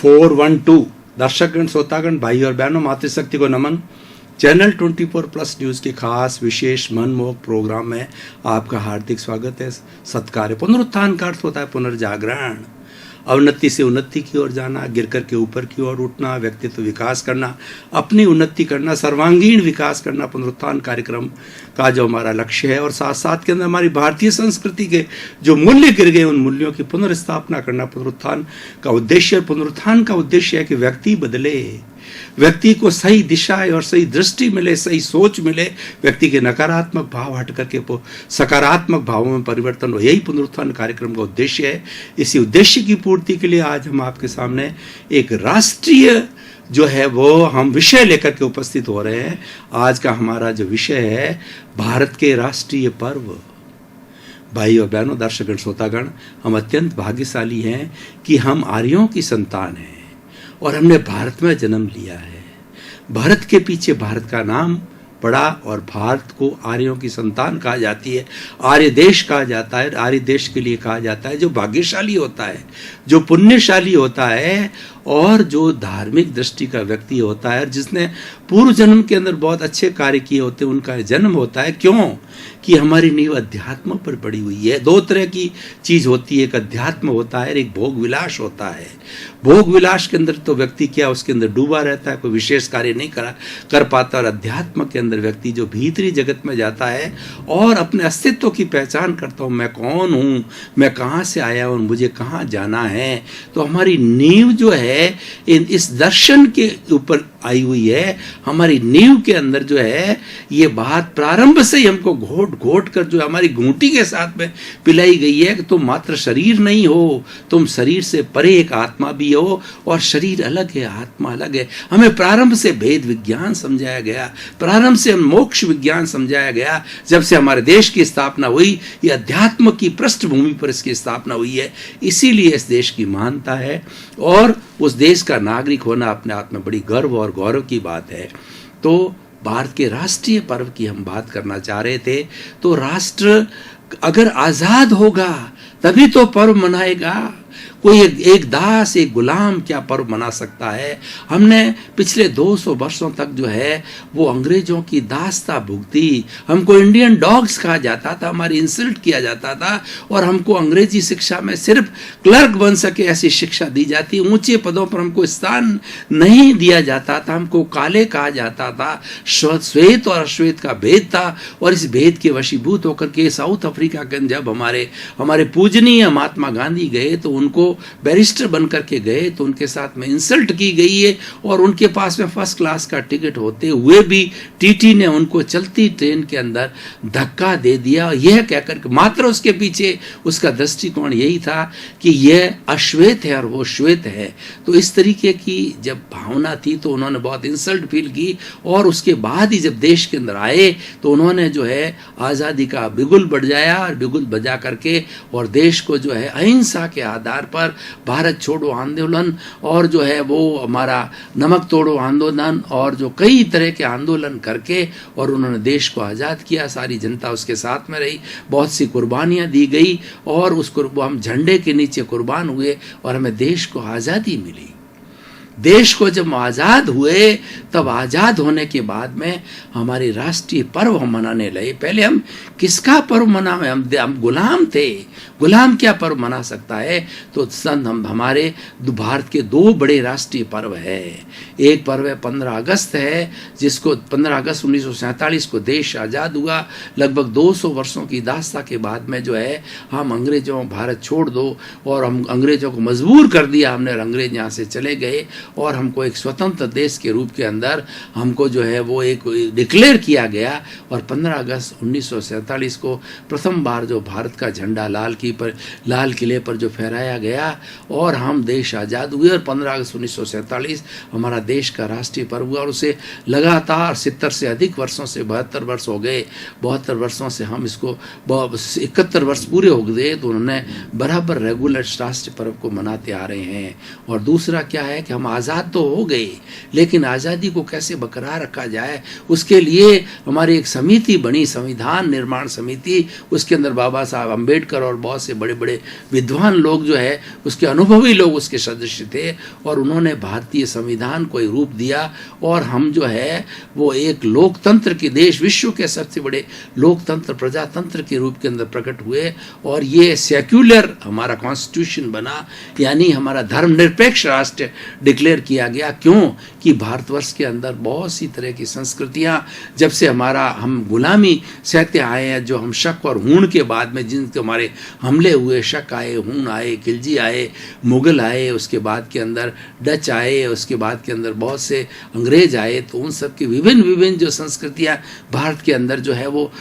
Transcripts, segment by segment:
412 दर्शकगण, श्रोतागण, भाई और बहनों, मातृशक्ति को नमन। चैनल 24+ न्यूज़ के खास विशेष मनमोहक प्रोग्राम में आपका हार्दिक स्वागत है। सत्कार पुनरुत्थान का अर्थ होता है पुनर्जागरण, अवनति से उन्नति की ओर जाना, गिरकर के ऊपर की ओर उठना, व्यक्तित्व विकास करना, अपनी उन्नति करना, सर्वांगीण विकास करना पुनरुत्थान कार्यक्रम का जो हमारा लक्ष्य है। और साथ साथ के अंदर हमारी भारतीय संस्कृति के जो मूल्य गिर गए उन मूल्यों की पुनर्स्थापना करना पुनरुत्थान का उद्देश्य। पुनरुत्थान का उद्देश्य है कि व्यक्ति बदले, व्यक्ति को सही दिशा और सही दृष्टि मिले, सही सोच मिले, व्यक्ति के नकारात्मक भाव हट करके सकारात्मक भावों में परिवर्तन हो। यही पुनरुत्थान कार्यक्रम का उद्देश्य है। इसी उद्देश्य की पूर्ति के लिए आज हम आपके सामने एक राष्ट्रीय जो है वो हम विषय लेकर के उपस्थित हो रहे हैं। आज का हमारा जो विषय है भारत के राष्ट्रीय पर्व। भाई और बहनों, दर्शकगण, श्रोतागण, हम अत्यंत भाग्यशाली हैं कि हम आर्यों की संतान हैं और हमने भारत में जन्म लिया है। भारत के पीछे भारत का नाम पड़ा और भारत को आर्यों की संतान कहा जाती है, आर्य देश कहा जाता है। आर्य देश के लिए कहा जाता है जो भाग्यशाली होता है, जो पुण्यशाली होता है और जो धार्मिक दृष्टि का व्यक्ति होता है, जिसने पूर्व जन्म के अंदर बहुत अच्छे कार्य किए होते हैं, उनका जन्म होता है। क्यों? कि हमारी नींव अध्यात्म पर पड़ी हुई है। दो तरह की चीज होती है, एक अध्यात्म होता है, एक भोग विलास होता है। भोग विलास के अंदर तो व्यक्ति क्या उसके अंदर डूबा रहता है, कोई विशेष कार्य नहीं कर पाता। और अध्यात्म के अंदर व्यक्ति जो भीतरी जगत में जाता है और अपने अस्तित्व की पहचान करता हूँ, मैं कौन हूँ, मैं कहाँ से आया हूँ, मुझे कहाँ जाना है। तो हमारी नींव जो है इस दर्शन के ऊपर आई हुई है। हमारी नींव के अंदर जो है ये बात प्रारंभ से ही हमको घोट घोट कर जो हमारी घूंटी के साथ में पिलाई गई है कि तुम मात्र शरीर नहीं हो, तुम शरीर से परे एक आत्मा भी हो और शरीर अलग है, आत्मा अलग है। हमें प्रारंभ से भेद विज्ञान समझाया गया, प्रारंभ से मोक्ष विज्ञान समझाया गया। जब से हमारे देश की स्थापना हुई, ये अध्यात्म की पृष्ठभूमि पर इसकी स्थापना हुई है। इसीलिए इस देश की महानता है और उस देश का नागरिक होना अपने आप में बड़ी गर्व और गौरव की बात है। तो भारत के राष्ट्रीय पर्व की हम बात करना चाह रहे थे। तो राष्ट्र अगर आजाद होगा तभी तो पर्व मनाएगा। कोई एक दास, एक गुलाम क्या पर्व मना सकता है? हमने पिछले 200 वर्षों तक जो है वो अंग्रेजों की दासता भुगती। हमको इंडियन डॉग्स कहा जाता था, हमारी इंसल्ट किया जाता था और हमको अंग्रेजी शिक्षा में सिर्फ क्लर्क बन सके ऐसी शिक्षा दी जाती। ऊंचे पदों पर हमको स्थान नहीं दिया जाता था, हमको काले कहा जाता था। श्वेत और अश्वेत का भेद था और इस भेद के वशीभूत होकर के साउथ अफ्रीका के जब हमारे पूजनीय महात्मा गांधी गए तो उनको बैरिस्टर बन करके गए तो उनके साथ में इंसल्ट की गई है और उनके पास में फर्स्ट क्लास का टिकट होते हुए भी टीटी ने उनको चलती ट्रेन के अंदर धक्का दे दिया। यह कहकर मात्र उसके पीछे उसका दृष्टिकोण यही था कि यह अश्वेत है और वो श्वेत है। तो इस तरीके की जब भावना थी तो उन्होंने बहुत इंसल्ट फील की और उसके बाद ही जब देश के अंदर आए तो उन्होंने जो है आज़ादी का बिगुल बजाया और बिगुल बजा करके और देश को जो है अहिंसा के आधार पर भारत छोड़ो आंदोलन और जो है वो हमारा नमक तोड़ो आंदोलन और जो कई तरह के आंदोलन करके और उन्होंने देश को आज़ाद किया। सारी जनता उसके साथ में रही, बहुत सी कुर्बानियाँ दी गई और हम झंडे के नीचे कुर्बान हुए और हमें देश को आज़ादी मिली। देश को जब आज़ाद हुए तब आज़ाद होने के बाद में हमारे राष्ट्रीय पर्व हम मनाने लगे। पहले हम किसका पर्व मनाए? हम गुलाम थे। गुलाम क्या पर्व मना सकता है? तो हम हमारे भारत के दो बड़े राष्ट्रीय पर्व है। एक पर्व है 15 अगस्त है, जिसको 15 अगस्त 1947 को देश आज़ाद हुआ। लगभग 200 वर्षों की दास्ता के बाद में जो है हम अंग्रेजों भारत छोड़ दो और हम अंग्रेजों को मजबूर कर दिया हमने, अंग्रेज यहाँ से चले गए और हमको एक स्वतंत्र देश के रूप के अंदर हमको जो है वो एक डिक्लेयर किया गया। और 15 अगस्त 1947 को प्रथम बार जो भारत का झंडा लाल किले पर जो फहराया गया और हम देश आज़ाद हुए और 15 अगस्त 1947 हमारा देश का राष्ट्रीय पर्व हुआ। और उसे लगातार 70 से अधिक वर्षों से 72 वर्ष हो गए। 72 वर्षों से हम इसको 71 वर्ष पूरे हो गए तो उन्होंने बराबर रेगुलर राष्ट्रीय पर्व को मनाते आ रहे हैं। और दूसरा क्या है कि हम आज़ाद तो हो गए, लेकिन आज़ादी को कैसे बरकरार रखा जाए उसके लिए हमारी एक समिति बनी, संविधान निर्माण समिति। उसके अंदर बाबा साहब अम्बेडकर और बहुत से बड़े बड़े विद्वान लोग जो है उसके अनुभवी लोग उसके सदस्य थे, और उन्होंने भारतीय संविधान को एक रूप दिया। और हम जो है वो एक लोकतंत्र के देश, विश्व के सबसे बड़े लोकतंत्र प्रजातंत्र के रूप के अंदर प्रकट हुए, और ये सेक्युलर हमारा कॉन्स्टिट्यूशन बना, यानी हमारा धर्मनिरपेक्ष राष्ट्र डिक्लेयर किया गया। क्यों कि भारतवर्ष के अंदर बहुत सी तरह की संस्कृतियां, जब से हम गुलामी सहते आए हैं, जो हम शक और हूण के बाद में जिनके हमारे हमले हुए, शक आए, हूण आए, खिलजी आए, मुगल आए, उसके बाद के अंदर डच आए, उसके बाद के अंदर बहुत से अंग्रेज आए, तो उन सब की विभिन्न विभिन्न जो संस्कृतियां भारत के अंदर जो है वो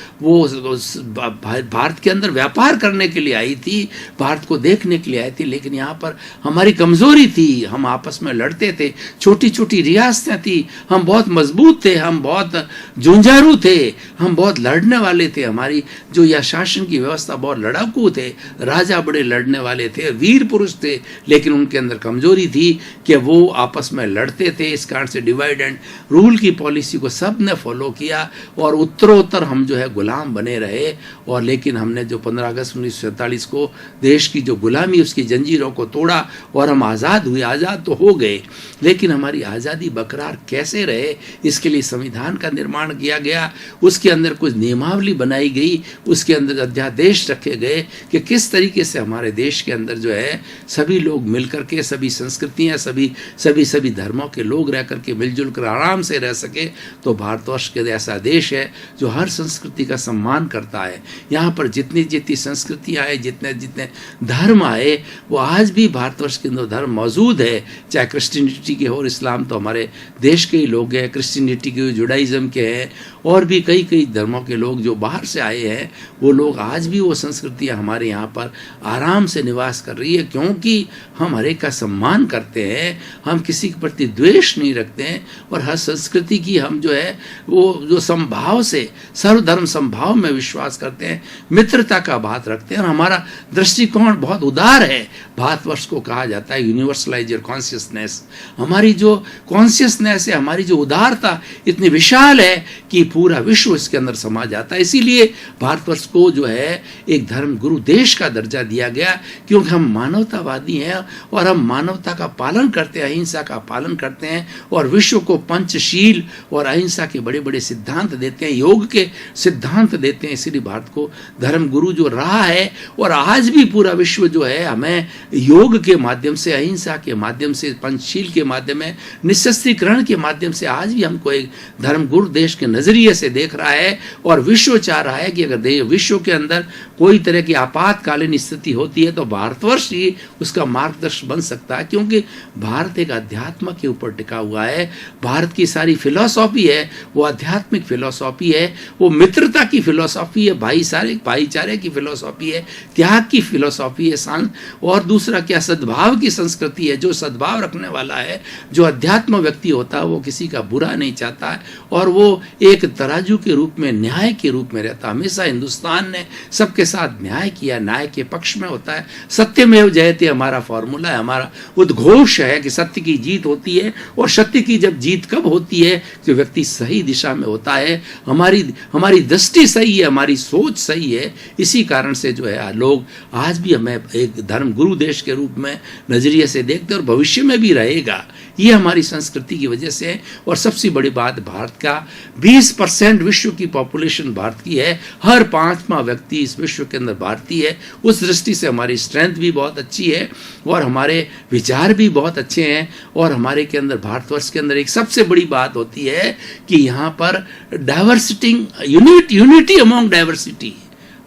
भारत के अंदर व्यापार करने के लिए आई थी, भारत को देखने के लिए आई थी। लेकिन यहाँ पर हमारी कमजोरी थी, हम आपस में लड़ते थे, छोटी छोटी रियासतें थी, हम बहुत मजबूत थे, हम बहुत जुंझारू थे, हम बहुत लड़ने वाले थे, हमारी जो यह शासन की व्यवस्था बहुत लड़ाकू थे, राजा बड़े लड़ने वाले थे, वीर पुरुष थे, लेकिन उनके अंदर कमजोरी थी कि वो आपस में लड़ते थे। इस कारण से डिवाइड एंड रूल की पॉलिसी को सब ने फॉलो किया, और उत्तरोत्तर हम जो है गुलाम बने रहे। और लेकिन हमने जो 15 अगस्त 1947 को देश की जो गुलामी, उसकी जंजीरों को तोड़ा और हम आज़ाद हुए। आज़ाद तो हो गए, लेकिन हमारी आज़ादी बरकरार कैसे रहे, इसके लिए संविधान का निर्माण किया गया, उसके अंदर कुछ नियमावली बनाई गई, उसके अंदर अध्यादेश रखे गए कि किस तरीके से हमारे देश के अंदर जो है सभी लोग मिलकर के, सभी संस्कृतियां, सभी धर्मों के लोग रह करके मिलजुल कर आराम से रह सके। तो भारतवर्ष के ऐसा देश है जो हर संस्कृति का सम्मान करता है। यहाँ पर जितनी जितनी संस्कृतियाँ आए, जितने जितने धर्म आए, वो आज भी भारतवर्ष के अंदर धर्म मौजूद है, चाहे क्रिश्चियनिटी के और इस्लाम तो हमारे देश के ही लोग हैं, क्रिश्चियनिटी के, जुडाइज़म के हैं, और भी कई कई धर्मों के लोग जो बाहर से आए हैं, वो लोग आज भी वो संस्कृतियाँ हमारे यहाँ पर आराम से निवास कर रही है, क्योंकि हम हर एक का सम्मान करते हैं, हम किसी के प्रति द्वेष नहीं रखते हैं, और हर संस्कृति की हम जो है वो जो समभाव से, सर्वधर्म समभाव में विश्वास करते हैं, मित्रता का बात रखते हैं, और हमारा दृष्टिकोण बहुत उदार है। भारतवर्ष को कहा जाता है यूनिवर्सलाइज योर कॉन्शियसनेस। हमारी जो कॉन्शियसनेस है, हमारी जो उदारता इतनी विशाल है कि पूरा विश्व इसके अंदर समा जाता है। इसीलिए भारतवर्ष को जो है एक धर्म गुरु देश का दर्जा दिया गया, क्योंकि हम मानवतावादी हैं और हम मानवता का पालन करते हैं, अहिंसा का पालन करते हैं, और विश्व को पंचशील और अहिंसा के बड़े बड़े सिद्धांत देते हैं, योग के सिद्धांत देते हैं। इसीलिए भारत को धर्म गुरु जो रहा है, और आज भी पूरा विश्व जो है हमें योग के माध्यम से, अहिंसा के माध्यम से, पंचशील के माध्यम में, निःशस्त्रीकरण के माध्यम से आज भी हमको एक धर्म गुरु देश के नजरिए से देख रहा है। और विश्व चाह रहा है कि अगर विश्व के अंदर कोई तरह की आपातकालीन स्थिति होती है तो भारतवर्ष ही उसका मार्गदर्शक बन सकता है, क्योंकि भारत एक अध्यात्म के ऊपर टिका हुआ है। भारत की सारी फिलॉसफी है वो आध्यात्मिक फिलॉसफी है, वो मित्रता की फिलॉसफी है, भाईचारे की फिलॉसफी है, त्याग की फिलॉसफी है, और दूसरा क्या, सद्भाव की संस्कृति है। जो सद्भाव रखने वाला है, जो अध्यात्म व्यक्ति होता है, वो किसी का बुरा नहीं चाहता है, और वो एक तराजू के रूप में, न्याय के रूप में रहता। हमेशा हिंदुस्तान ने सबके साथ न्याय किया, न्याय के पक्ष में होता है। सत्यमेव जयते हमारा फॉर्मूला है, हमारा उद्घोष है कि सत्य की जीत होती है। और सत्य की जब जीत कब होती है, जो व्यक्ति सही दिशा में होता है, हमारी दृष्टि सही है, हमारी सोच सही है। इसी कारण से जो है लोग आज भी हमें एक धर्म गुरु देश के रूप में नजरिए से देखते हैं, और भविष्य में भी रहेगा। ये हमारी संस्कृति की वजह से है। और सबसे बड़ी बात, भारत का 20% विश्व की पॉपुलेशन भारत की है, हर 5वां व्यक्ति इस विश्व के अंदर भारतीय है। उस दृष्टि से हमारी स्ट्रेंथ भी बहुत अच्छी है, और हमारे विचार भी बहुत अच्छे हैं। और हमारे के अंदर, भारतवर्ष के अंदर एक सबसे बड़ी बात होती है कि यहाँ पर डाइवर्सिटी, यूनिटी अमॉन्ग डाइवर्सिटी,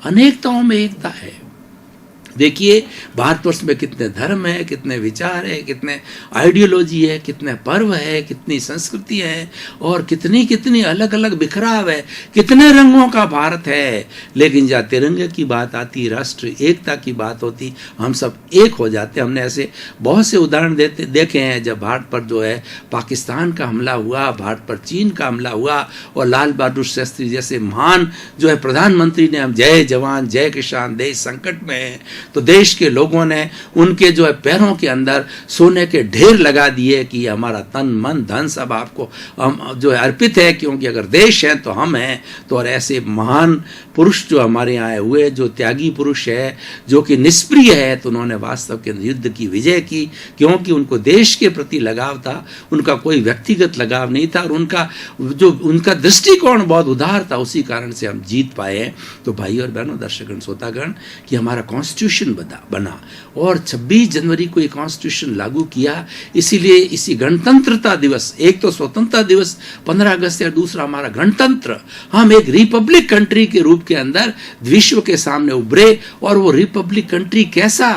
अनेकताओं में एकता है। देखिए भारतवर्ष में कितने धर्म है, कितने विचार है, कितने आइडियोलॉजी है, कितने पर्व है, कितनी संस्कृति है, और कितनी कितनी अलग अलग बिखराव है, कितने रंगों का भारत है। लेकिन जहाँ तिरंगे की बात आती, राष्ट्र एकता की बात होती, हम सब एक हो जाते। हमने ऐसे बहुत से उदाहरण देखे हैं, जब भारत पर जो है पाकिस्तान का हमला हुआ, भारत पर चीन का हमला हुआ, और लाल बहादुर शास्त्री जैसे महान जो है प्रधानमंत्री ने हम जय जवान जय किसान, देश संकट में है, तो देश के लोगों ने उनके जो है पैरों के अंदर सोने के ढेर लगा दिए कि हमारा तन मन धन सब आपको हम जो है अर्पित है, क्योंकि अगर देश है तो हम हैं। तो और ऐसे महान पुरुष जो हमारे यहाँ आए हुए, जो त्यागी पुरुष है, जो कि निष्प्रिय है, तो उन्होंने वास्तव के युद्ध की विजय की, क्योंकि उनको देश के प्रति लगाव था, उनका कोई व्यक्तिगत लगाव नहीं था, और उनका दृष्टिकोण बहुत उदार था। उसी कारण से हम जीत पाए हैं। तो भाई और बहनों, दर्शकगण, श्रोतागण, कि हमारा कॉन्स्टिट्यूशन बना और 26 जनवरी को ये कॉन्स्टिट्यूशन लागू किया। इसीलिए इसी गणतंत्रता दिवस, एक तो स्वतंत्रता दिवस 15 अगस्त है, दूसरा हमारा गणतंत्र, हम एक रिपब्लिक कंट्री के रूप के अंदर विश्व के सामने उभरे। और वो रिपब्लिक कंट्री कैसा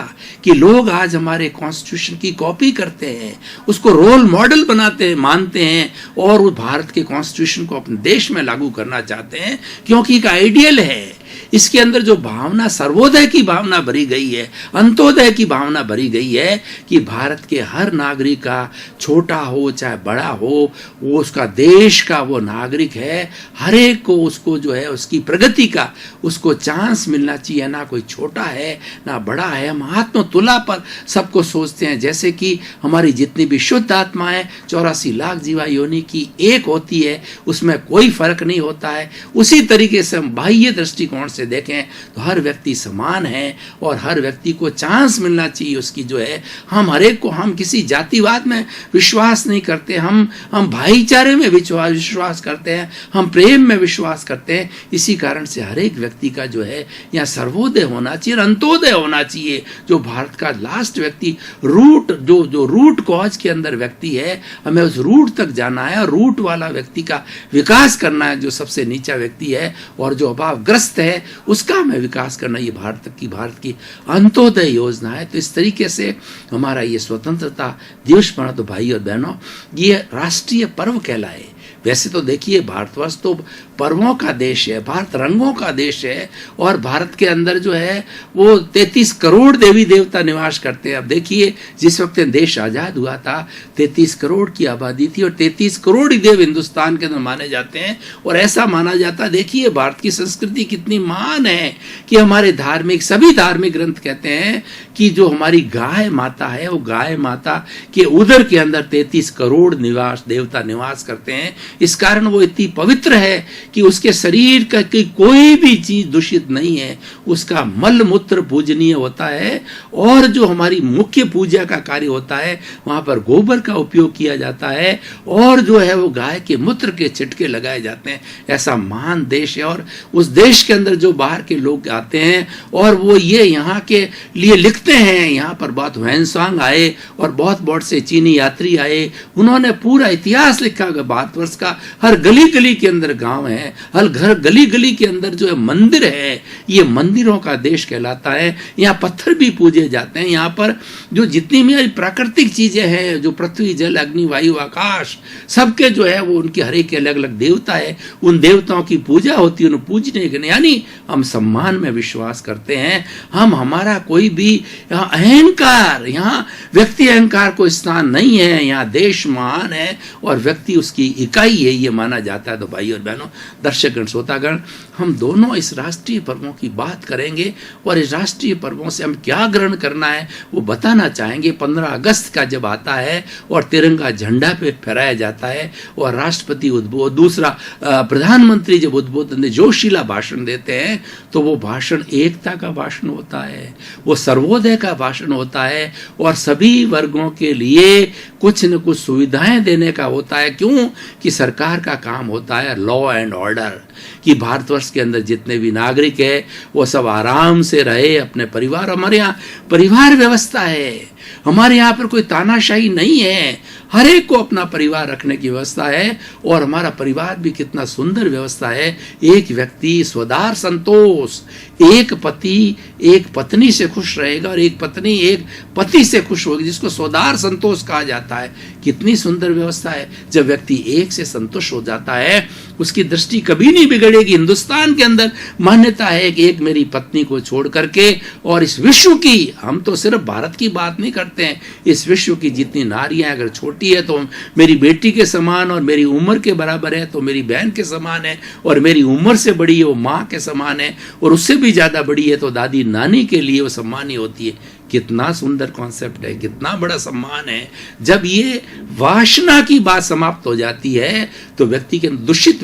कि लोग आज हमारे कॉन्स्टिट्यूशन की कॉपी करते हैं, उसको रोल मॉडल बनाते हैं, मानते हैं, और वो भारत के कॉन्स्टिट्यूशन को अपने देश में लागू करना चाहते हैं, क्योंकि एक आइडियल है। इसके अंदर जो भावना, सर्वोदय की भावना भरी गई है, अंत्योदय की भावना भरी गई है कि भारत के हर नागरिक का, छोटा हो चाहे बड़ा हो, वो उसका देश का वो नागरिक है। हर एक को उसको जो है उसकी प्रगति का उसको चांस मिलना चाहिए। ना कोई छोटा है ना बड़ा है। हम आत्म तुला पर सबको सोचते हैं, जैसे कि हमारी जितनी भी शुद्ध आत्मा है 84 लाख जीवा योनि की एक होती है, उसमें कोई फर्क नहीं होता है। उसी तरीके से हम बाह्य दृष्टिकोण से देखें तो हर व्यक्ति समान है और हर व्यक्ति को चांस मिलना चाहिए उसकी जो है। हम हर एक को, हम किसी जातिवाद में विश्वास नहीं करते, हम भाईचारे में विश्वास करते हैं, हम प्रेम में विश्वास करते हैं। इसी कारण से हर एक व्यक्ति का जो है यहाँ सर्वोदय होना चाहिए, अंत्योदय होना चाहिए। जो भारत का लास्ट व्यक्ति, रूट जो रूट कॉज के अंदर व्यक्ति है, हमें उस रूट तक जाना है और रूट वाला व्यक्ति का विकास करना है। जो सबसे नीचा व्यक्ति है और जो अभावग्रस्त है, उसका हमें विकास करना, ये भारत की अंत्योदय योजना है। तो इस तरीके से हमारा ये स्वतंत्रता दिवस मना, तो भाई और बहनों, ये राष्ट्रीय पर्व कहलाए। वैसे तो देखिए, भारतवर्ष तो पर्वों का देश है, भारत रंगों का देश है, और भारत के अंदर जो है वो 33 करोड़ देवी देवता निवास करते हैं। अब देखिए, जिस वक्त देश आजाद हुआ था 33 करोड़ की आबादी थी, और 33 करोड़ ही देव हिंदुस्तान के अंदर माने जाते हैं। और ऐसा माना जाता है, देखिए भारत की संस्कृति कितनी महान है कि हमारे सभी धार्मिक ग्रंथ कहते हैं कि जो हमारी गाय माता है, वो गाय माता के उदर के अंदर 33 करोड़ देवता निवास करते हैं। इस कारण वो इतनी पवित्र है कि उसके शरीर का कोई भी चीज दूषित नहीं है, उसका मल मूत्र पूजनीय होता है। और जो हमारी मुख्य पूजा का कार्य होता है, वहां पर गोबर का उपयोग किया जाता है, और जो है वो गाय के मूत्र के छिटके लगाए जाते हैं। ऐसा महान देश है। और उस देश के अंदर जो बाहर के लोग आते हैं और वो ये यहाँ के लिए लिखते हैं, यहाँ पर बहुत ह्वेनसांग आए और बहुत से चीनी यात्री आए, उन्होंने पूरा इतिहास लिखा। भारतवर्ष का हर गली गली के अंदर गांव है, हर घर गली गली के अंदर जो है मंदिर है, ये मंदिरों का देश कहलाता है। यहाँ पत्थर भी पूजे जाते हैं। यहाँ पर जो जितनी भी प्राकृतिक चीजें हैं, जो पृथ्वी जल अग्नि वायु आकाश, सबके जो है वो उनके हर एक के अलग अलग देवता है, उन देवताओं की पूजा होती है, उन्हें पूजने के, यानी हम सम्मान में विश्वास करते हैं। हमारा कोई भी यहाँ अहंकार, यहाँ व्यक्ति अहंकार को स्थान नहीं है। यहाँ देश महान है और व्यक्ति उसकी इकाई है, ये माना जाता है। तो भाई और बहनों, दर्शकगण, श्रोतागण, हम दोनों इस राष्ट्रीय पर्वों की बात करेंगे और इस राष्ट्रीय पर्वों से हम क्या ग्रहण करना है वो बताना चाहेंगे। 15 अगस्त का जब आता है और तिरंगा झंडा पे फहराया जाता है और राष्ट्रपति दूसरा प्रधानमंत्री जब उद्बोधन जोशीला भाषण देते हैं, तो वो भाषण एकता का भाषण होता है, वो सर्वोदय का भाषण होता है और सभी वर्गों के लिए कुछ न कुछ सुविधाएं देने का होता है। क्यों कि सरकार का काम होता है लॉ एंड ऑर्डर, कि भारतवर्ष के अंदर जितने भी नागरिक है वो सब आराम से रहे, अपने परिवार, हमारे यहाँ परिवार व्यवस्था है, हमारे यहाँ पर कोई तानाशाही नहीं है, हर एक को अपना परिवार रखने की व्यवस्था है। और हमारा परिवार भी कितना सुंदर व्यवस्था है। एक व्यक्ति स्वदार संतोष, एक पति एक पत्नी से खुश रहेगा और एक पत्नी एक पति से खुश होगी, जिसको स्वदार संतोष कहा जाता है। कितनी सुंदर व्यवस्था है। जब व्यक्ति एक से संतुष्ट हो जाता है उसकी दृष्टि कभी नहीं बिगड़ेगी। हिंदुस्तान के अंदर मान्यता है कि एक मेरी पत्नी को छोड़ करके, और इस विश्व की, हम तो सिर्फ भारत की बात नहीं करते हैं, इस विश्व की जितनी नारियां अगर छोटी है तो मेरी बेटी के समान, और मेरी उम्र के बराबर है तो मेरी बहन के समान है, और मेरी उम्र से बड़ी है वो माँ के समान है, और उससे भी ज़्यादा बड़ी है तो दादी नानी के लिए वो सम्मानी होती है। कितना सुंदर कॉन्सेप्ट है, कितना बड़ा सम्मान है। जब ये वासना की बात समाप्त हो जाती है तो व्यक्ति के दूषित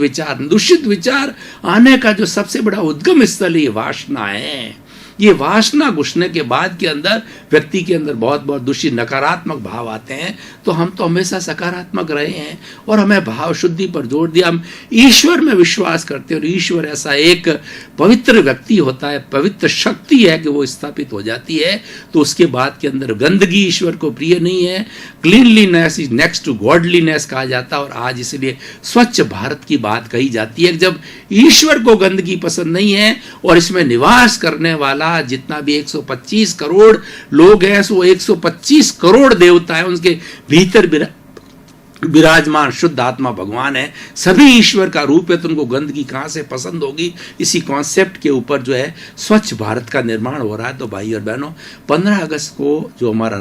विचार आने का जो सबसे बड़ा उद्गम स्थल ये वासना है। ये वासना घुसने के बाद के अंदर व्यक्ति के अंदर बहुत बहुत दूषित नकारात्मक भाव आते हैं। तो हम तो हमेशा सकारात्मक रहे हैं और हमें भाव शुद्धि पर जोर दिया। हम ईश्वर में विश्वास करते हैं और ईश्वर ऐसा एक पवित्र व्यक्ति होता है, पवित्र शक्ति है कि वो स्थापित हो जाती है। तो उसके बाद के अंदर गंदगी ईश्वर को प्रिय नहीं है। Cleanliness is next to godliness कहा जाता है। और आज इसलिए स्वच्छ भारत की बात कही जाती है। जब ईश्वर को गंदगी पसंद नहीं है और इसमें निवास करने वाला जितना भी 125 करोड़ लोग हैं, सो 125 करोड़ देवता है, उनके भीतर विराजमान शुद्ध आत्मा भगवान है, सभी ईश्वर का रूप है, तो उनको गंदगी कहां से पसंद होगी। इसी कॉन्सेप्ट के ऊपर जो है स्वच्छ भारत का निर्माण हो रहा है। तो भाई और बहनों, 15 अगस्त को जो हमारा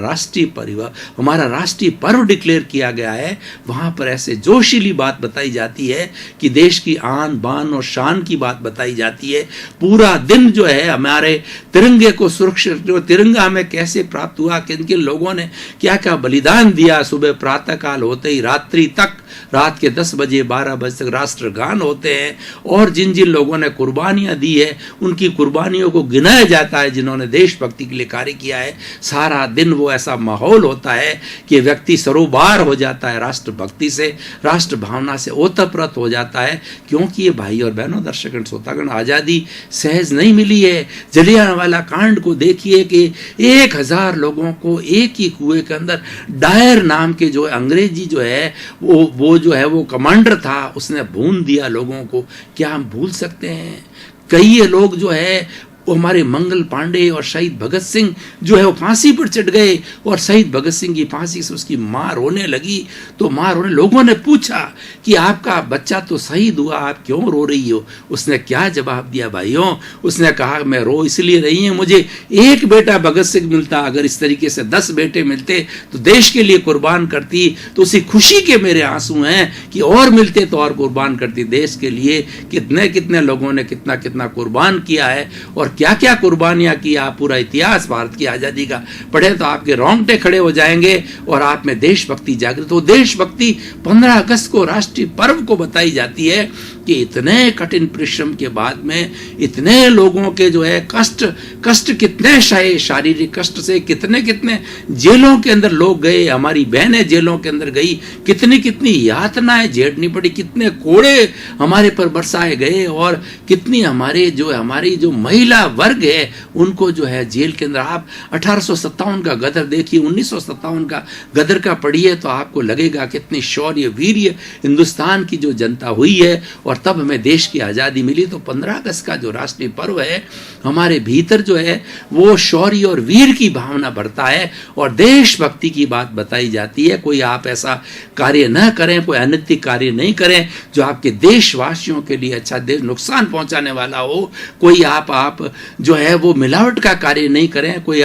राष्ट्रीय पर्व डिक्लेयर किया गया है, वहां पर ऐसे जोशीली बात बताई जाती है कि देश की आन बान और शान की बात बताई जाती है। पूरा दिन जो है हमारे तिरंगे को सुरक्षित, तिरंगा हमें कैसे प्राप्त हुआ, किन किन लोगों ने क्या क्या बलिदान दिया। सुबह प्रातः काल होते ही रात्रि तक, रात के 10 बजे 12 बजे तक राष्ट्रगान होते हैं। और जिन जिन लोगों ने कुर्बानियां दी है उनकी कुर्बानियों को गिनाया जाता है, जिन्होंने देशभक्ति के लिए कार्य किया है। सारा दिन वो ऐसा माहौल होता है कि व्यक्ति सरोबार हो जाता है राष्ट्रभक्ति से, राष्ट्र भावना से ओतप्रोत हो जाता है। क्योंकि ये भाई और बहनों, दर्शकगण श्रोतागण, आज़ादी सहज नहीं मिली है। जलियांवाला कांड को देखिए कि 1000 लोगों को एक ही कुएं के अंदर, डायर नाम के जो अंग्रेजी जो है वो जो है वो कमांडर था, उसने भून दिया लोगों को। क्या हम भूल सकते हैं? कई लोग जो है वो हमारे मंगल पांडे और शहीद भगत सिंह जो है वो फांसी पर चढ़ गए, और शहीद भगत सिंह की फांसी से उसकी मां रोने लगी। तो लोगों ने पूछा कि आपका बच्चा तो शहीद हुआ, आप क्यों रो रही हो? उसने क्या जवाब दिया भाइयों? उसने कहा मैं रो इसलिए रही हूं, मुझे एक बेटा भगत सिंह मिलता, अगर इस तरीके से 10 बेटे मिलते तो देश के लिए कुर्बान करती। तो उसी खुशी के मेरे आंसू हैं कि और मिलते तो और कुर्बान करती। देश के लिए कितने कितने लोगों ने कितना कितना कुर्बान किया है और क्या क्या कुर्बानियां की। आप पूरा इतिहास भारत की आजादी का पढ़े तो आपके रोंगटे खड़े हो जाएंगे और आप में देशभक्ति जागृत हो। देशभक्ति 15 अगस्त को राष्ट्रीय पर्व को बताई जाती है कि इतने कठिन परिश्रम के बाद में इतने लोगों के जो है कष्ट कितने शारीरिक कष्ट से कितने कितने जेलों के अंदर लोग गए। हमारी बहनें जेलों के अंदर गई, कितनी कितनी यातनाएं झेलनी पड़ी, कितने कोड़े हमारे पर बरसाए गए, और कितनी हमारी जो महिला वर्ग है उनको जो है जेल के अंदर। आप 1857 का गदर देखिए, 1957 का गदर का पढ़िए तो आपको लगेगा कितनी शौर्य वीर्य हिंदुस्तान की जो जनता हुई है, और तब हमें देश की आज़ादी मिली। तो 15 अगस्त का जो राष्ट्रीय पर्व है, हमारे भीतर जो है वो शौर्य और वीर की भावना बढ़ता है और देशभक्ति की बात बताई जाती है। कोई आप ऐसा कार्य न करें, कोई अनैतिक कार्य नहीं करें जो आपके देशवासियों के लिए अच्छा नुकसान पहुंचाने वाला हो। कोई आप जो है वो मिलावट का कार्य नहीं करें, कोई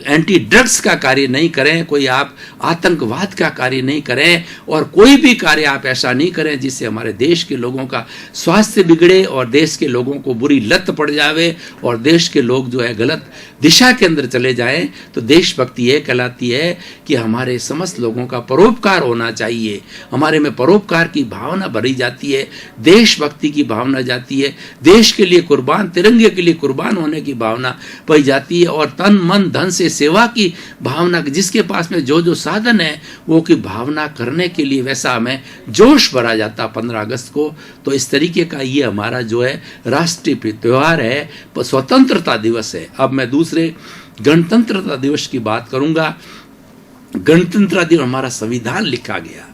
एंटी ड्रग्स का कार्य नहीं करें, कोई आप आतंकवाद का कार्य नहीं करें, और कोई भी कार्य आप ऐसा नहीं करें जिससे हमारे देश के लोगों का स्वास्थ्य बिगड़े और देश के लोगों को बुरी लत पड़ जावे और देश के लोग जो है गलत दिशा के अंदर चले जाएं। तो देशभक्ति ये कहलाती है कि हमारे समस्त लोगों का परोपकार होना चाहिए, हमारे में परोपकार की भावना भरी जाती है, देशभक्ति की भावना जाती है, देश के लिए कुर्बान, तिरंगे के लिए कुर्बान होने की भावना पाई जाती है, और तन मन धन से सेवा की भावना, जिसके पास में जो जो साधन है वो की भावना करने के लिए वैसा हमें जोश भरा जाता 15 अगस्त को। तो इस तरीके का ये हमारा जो है राष्ट्रीय त्योहार है, स्वतंत्रता दिवस है। अब मैं दूसरे गणतंत्रता दिवस की बात करूंगा। गणतंत्रता दिवस हमारा संविधान लिखा गया,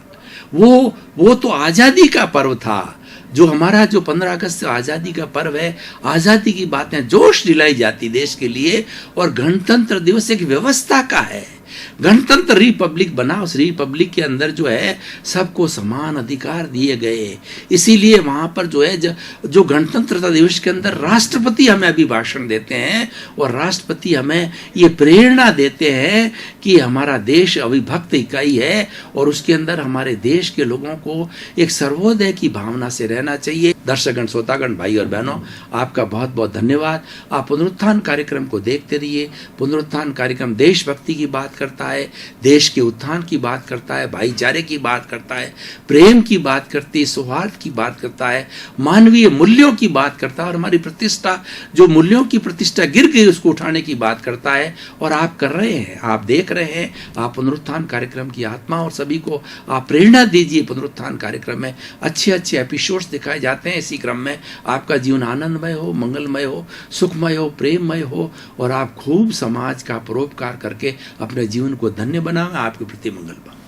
वो तो आजादी का पर्व था। जो हमारा जो 15 अगस्त आज़ादी का पर्व है, आज़ादी की बातें जोश दिलाई जाती देश के लिए, और गणतंत्र दिवस एक व्यवस्था का है, गणतंत्र रिपब्लिक बना, उस रिपब्लिक के अंदर जो है सबको समान अधिकार दिए गए। इसीलिए वहां पर जो है जो गणतंत्रता दिवस के अंदर राष्ट्रपति हमें अभिभाषण देते हैं और राष्ट्रपति हमें ये प्रेरणा देते हैं कि हमारा देश अविभक्त इकाई है और उसके अंदर हमारे देश के लोगों को एक सर्वोदय की भावना से रहना चाहिए। दर्शकगण, श्रोतागण, भाई और बहनों, आपका बहुत बहुत धन्यवाद। आप पुनरुत्थान कार्यक्रम को देखते रहिए। पुनरुत्थान कार्यक्रम देशभक्ति की बात करता है, देश के उत्थान की बात करता है, भाईचारे की बात करता है, प्रेम की बात करती है, सौहार्द की बात करता है, मानवीय मूल्यों की बात करता है और हमारी प्रतिष्ठा, जो मूल्यों की प्रतिष्ठा गिर गई उसको उठाने की बात करता है। और आप कर रहे हैं, आप देख रहे हैं। आप पुनरुत्थान कार्यक्रम की आत्मा और सभी को आप प्रेरणा दीजिए। पुनरुत्थान कार्यक्रम में अच्छे अच्छे एपिसोड्स दिखाए जाते हैं। इसी क्रम में आपका जीवन आनंदमय हो, मंगलमय हो, सुखमय हो, प्रेममय हो और आप खूब समाज का परोपकार करके अपने जीवन को धन्य बनाएं। आपके प्रति मंगल पाएं।